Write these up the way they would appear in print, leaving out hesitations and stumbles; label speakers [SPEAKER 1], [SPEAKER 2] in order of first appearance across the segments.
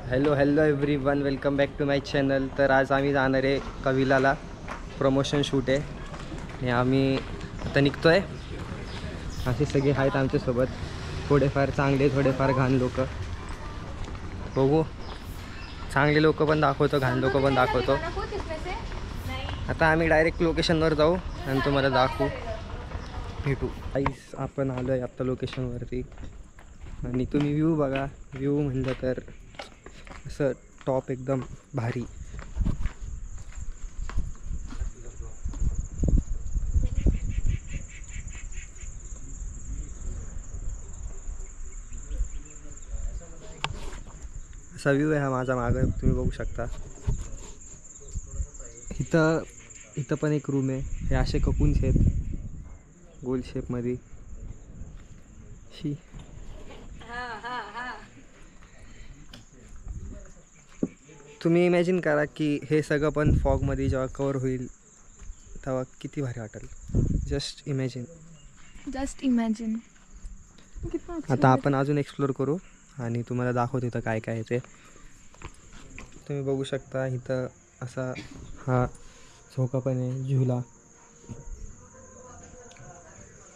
[SPEAKER 1] Hello everyone, welcome back to my channel. तर आज आम्ही जाणार आहे कविलाला. प्रमोशन शूट आहे आणि आम्ही आता निघतो आहे. असे सगळे आहेत आमच्यासोबत, थोडेफार चांगले थोडेफार घाण लोक. बघू, चांगले लोक पण दाखवतो, घाण लोक पण दाखवतो. आता आम्ही डायरेक्ट लोकेशनवर जाऊ आणि तुम्हाला दाखवू, भेटू. आईस आपण आलो आहे आत्ता लोकेशनवरती आणि तुम्ही व्ह्यू बघा. व्ह्यू म्हणलं तर असं टॉप एकदम भारी. असा व्ह्यू आहे हा माझा मागं, तुम्ही बघू शकता. इथं पण एक रूम आहे. हे असे ककून्स आहेत गोल शेपमध्ये. तुम्ही इमॅजिन करा की हे सगळं पण फॉगमध्ये जेव्हा कवर होईल तेव्हा किती भारी वाटेल. Just imagine. आता आपण अजून एक्सप्लोर करू आणि तुम्हाला दाखवतो इथं काय काय आहे ते. तुम्ही बघू शकता इथं असा हा झोका पण आहे, झुला.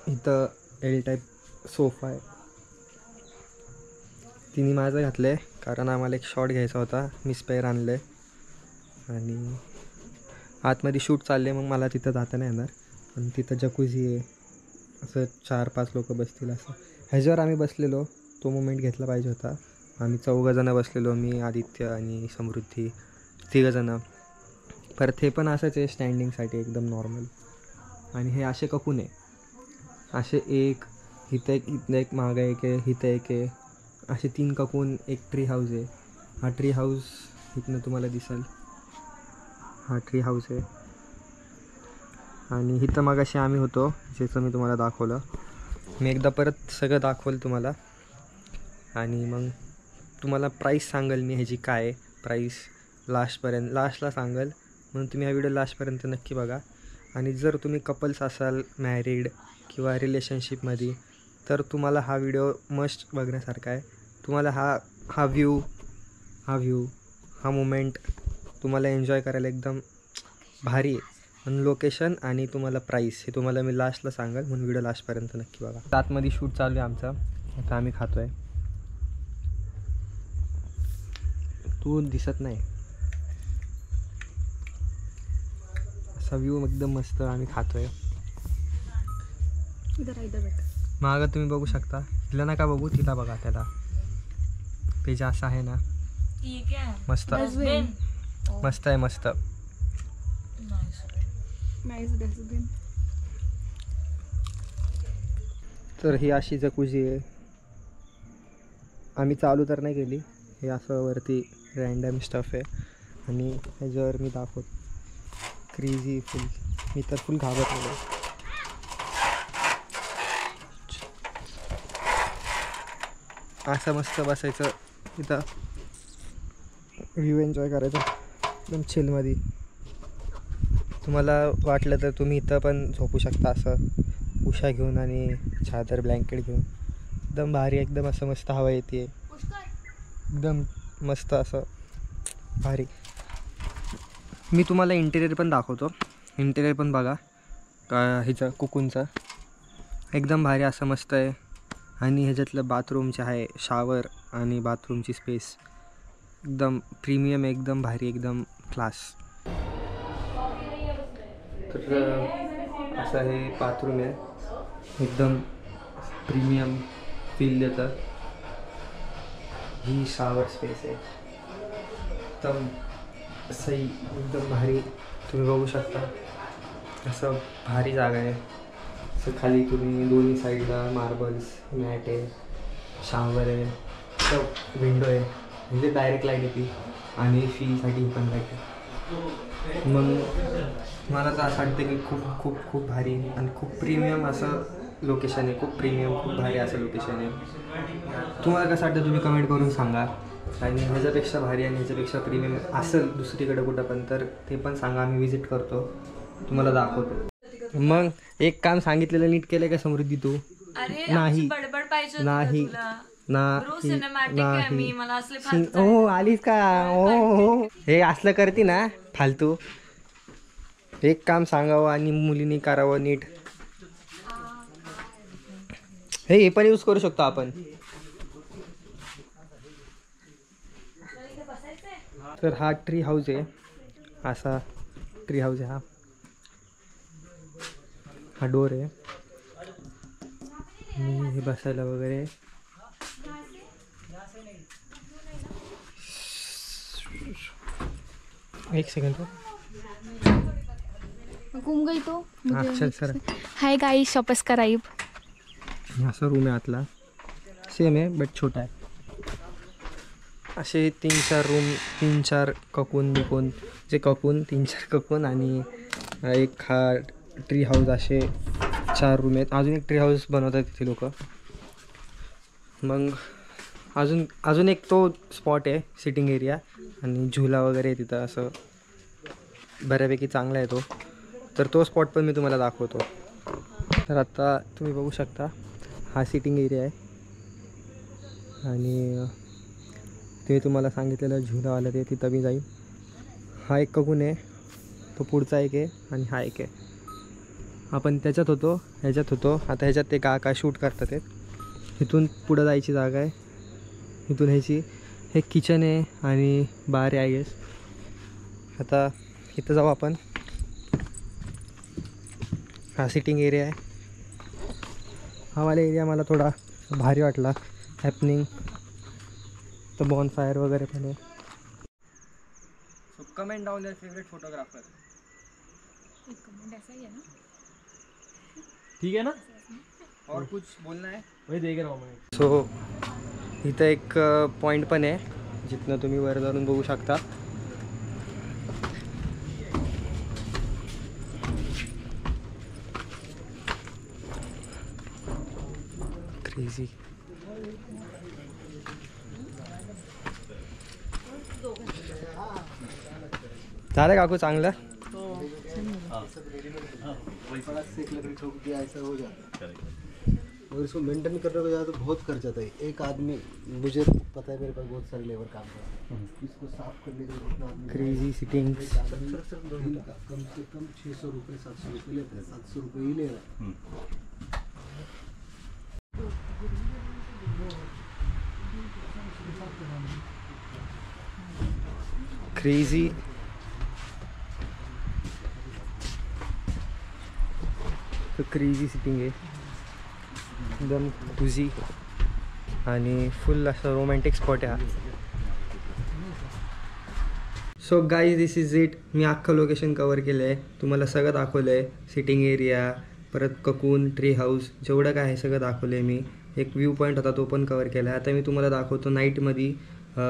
[SPEAKER 1] इथं एल टाईप सोफा आहे. तिने माझं घातलं आहे कारण आम्हाला एक शॉट घ्यायचा होता. मी स्पेअर आणलं आहे आणि आतमध्ये शूट चालले, मग मला तिथं जाता नाही येणार. आणि तिथं जकुझी आहे, असं 4-5 लोक बसतील असं. ह्याच्यावर आम्ही बसलेलो, तो मोमेंट घेतला पाहिजे होता. आम्ही 4 बसलेलो, मी, आदित्य आणि समृद्धी, 3 परत हे पण असंच आहे स्टँडिंगसाठी एकदम नॉर्मल. आणि हे असे ककून आहे, असे एक इथं एक मागं एक आहे, इथं एक आहे, असे 3 ककून. एक ट्री हाऊस आहे. हा ट्री हाऊस इथनं तुम्हाला दिसेल, हा ट्री हाऊस आहे. आणि इथं मग असे आम्ही होतो, ज्याचं मी तुम्हाला दाखवलं. मी एकदा परत सगळं दाखवलं तुम्हाला आणि मग तुम्हाला प्राईस सांगेल मी ह्याची काय आहे. प्राईस लास्टला सांगेल, म्हणून तुम्ही हा व्हिडिओ लास्टपर्यंत नक्की बघा. आणि जर तुम्ही कपल्स असाल, मॅरिड किंवा रिलेशनशिपमध्ये, तर तुम्हाला हा व्हिडिओ मस्ट बघण्यासारखा आहे. तुम्हाला हा व्ह्यू हा मोमेंट तुम्हाला एन्जॉय करायला एकदम भारी आहे. आणि लोकेशन आणि तुम्हाला प्राईस हे तुम्हाला मी लास्टला सांगेल, म्हणून व्हिडिओ लास्टपर्यंत नक्की बघा. आतमध्ये शूट चालू आहे आमचा. आता आम्ही खातो आहे. तू दिसत नाही, असा व्ह्यू एकदम मस्त. आम्ही खातो आहे. मागं तुम्ही बघू शकता. हिला नका बघू, तिला बघा. त्याला पेज असा आहे ना, मस्त मस्त आहे, मस्त. तर ही अशी जकुझी आहे. आम्ही चालू तर नाही केली, हे असं वरती रँडम स्टफ आहे. आणि ह्याच्यावर मी दाखवतो क्रेझी फुल. मी तर फुल घाबरलेलो. असं मस्त बसायचं इथं, व्ह्यू एन्जॉय करायचा एकदम चिलमध्ये. तुम्हाला वाटलं तर तुम्ही इथं पण झोपू शकता, असं उशा घेऊन आणि चादर ब्लँकेट घेऊन. एकदम भारी, एकदम असं मस्त हवा येते, एकदम मस्त असं भारी. मी तुम्हाला इंटेरियर पण दाखवतो. इंटेरियर पण बघा का ह्याचं कुकूनचं, एकदम भारी असं मस्त आहे. आणि ह्याच्यातलं बाथरूमचे आहे, शावर आणि बाथरूमची स्पेस एकदम प्रीमियम, एकदम भारी, एकदम क्लास. तर असं हे बाथरूम आहे, एकदम प्रीमियम फील देतं. ही शावर स्पेस आहे, एकदम सही, एकदम भारी. तुम्ही बघू शकता असं भारी जागा आहे. असं खाली तुम्ही दोन्ही साईडला मार्बल्स, मॅट आहे, शावर आहे, तर विंडो आहे, म्हणजे डायरेक्ट लाईट येते. आणि फीसाठी पण लाईट आहे. मग मला तर असं वाटतं की खूप खूप खूप भारी आणि खूप प्रीमियम असं लोकेशन आहे. खूप प्रीमियम, खूप भारी असं लोकेशन आहे. तुम्हाला कसं वाटतं तुम्ही कमेंट करून सांगा. आणि ह्याच्यापेक्षा भारी आणि ह्याच्यापेक्षा प्रीमियम असेल दुसरीकडे कुठं पण, तर ते पण सांगा. आम्ही विजिट करतो, तुम्हाला दाखवतो. मग एक काम सांगितलेलं नीट केलं का समृद्धी तू? नाही, नाही हो आलीस का हो हे असलं करते ना फालतू. एक काम सांगावं आणि मुलींनी करावं नीट. हे पण यूज करू शकतो आपण. तर हा ट्री हाऊस आहे. असा ट्री हाऊस आहे हा डोर आहे. आणि हे बसायला वगैरे एक सेकंड
[SPEAKER 2] घूम गई तो.
[SPEAKER 1] चल सर.
[SPEAKER 2] Hi guys subscribe.
[SPEAKER 1] असा रूम आहे आतला. सेम आहे बट छोटा आहे. असे 3-4 रूम 3-4 ककून बिकून जे ककून 3-4 ककून आणि एक हा ट्री हाऊस असे 4 रूम आहेत. अजून एक ट्री हाऊस बनवतात तिथे लोक. मग अजून एक तो स्पॉट आहे सिटिंग एरिया आणि झुला वगैरे तिथं असं बऱ्यापैकी चांगला आहे तो. तर तो स्पॉट पण मी तुम्हाला दाखवतो. तर आता तुम्ही बघू शकता हा सिटिंग एरिया आहे आणि ते तुम्हाला सांगितलेलं झुलावाला ते तिथं मी जाईल. हा एक ककून आहे तो पुढचा एक आहे आणि हा एक आहे. आपण त्याच्यात होतो ह्याच्यात होतो. आता ह्याच्यात ते का शूट करतात. इथून पुढं जायची जागा आहे. इथून ह्याची हे किचन आहे आणि बार आहे आय गेस. आता इथं जाऊ आपण. हा सिटिंग एरिया आहे. हा वाला एरिया मला थोडा भारी वाटला. हॅपनिंग तर बॉन फायर वगैरे पण आहे. So comment down your favourite photographer. ठीक है ना और कुछ बोलना है वही देख रहा हूँ मैं. सो इथं एक पॉईंट पण आहे जिथनं तुम्ही वर जाऊन बघू शकता. क्रेझी. झालं काकू चांगलं.
[SPEAKER 3] अगर इसको मेंटेन करने को जाए तो बहुत खर्च आता है. एक आदमी मुझे पता है मेरे पास बहुत सारे लेबर काम करते हैं. इसको साफ करने के लिए कितना आदमी
[SPEAKER 1] क्रेजी सिटिंग.
[SPEAKER 3] कम से कम 600 रुपये 700 रुपये लेते हैं. 700 रुपये ही ले रहा है.
[SPEAKER 1] क्रेजी. क्रेजी सिटिंग आहे एकदम तुझी आणि फुल असं रोमॅन्टिक स्पॉट आहे. So guys this is it. मी अख्खं लोकेशन कवर केलं आहे. तुम्हाला सगळं दाखवलं आहे. सिटिंग एरिया परत ककून ट्री हाऊस जेवढं काय आहे सगळं दाखवलं आहे मी. एक व्ह्यू पॉईंट होता तो पण कवर केला आहे. आता मी तुम्हाला दाखवतो नाईटमध्ये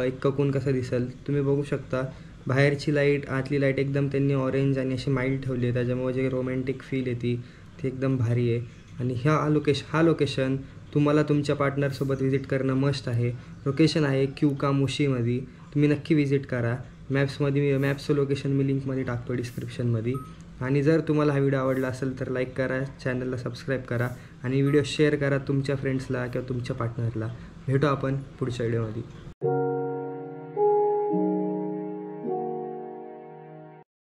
[SPEAKER 1] एक ककून कसं दिसेल. तुम्ही बघू शकता बाहेरची लाईट आतली लाईट एकदम त्यांनी ऑरेंज आणि अशी माइल्ड ठेवली आहे. त्याच्यामुळे जे रोमॅन्टिक फील येते ती एकदम भारी आहे. आणि हा लोकेशन तुम्हाला तुमच्या पार्टनरसोबत व्हिजिट करणं मस्ट आहे. लोकेशन आहे क्यूका मुशीमध्ये. तुम्ही नक्की व्हिजिट करा. मॅप्सचं लोकेशन मी लिंकमध्ये टाकतो डिस्क्रिप्शनमध्ये. आणि जर तुम्हाला हा व्हिडिओ आवडला असेल तर लाईक करा, चॅनलला सबस्क्राईब करा आणि व्हिडिओ शेअर करा तुमच्या फ्रेंड्सला किंवा तुमच्या पार्टनरला. भेटू आपण पुढच्या व्हिडिओमध्ये.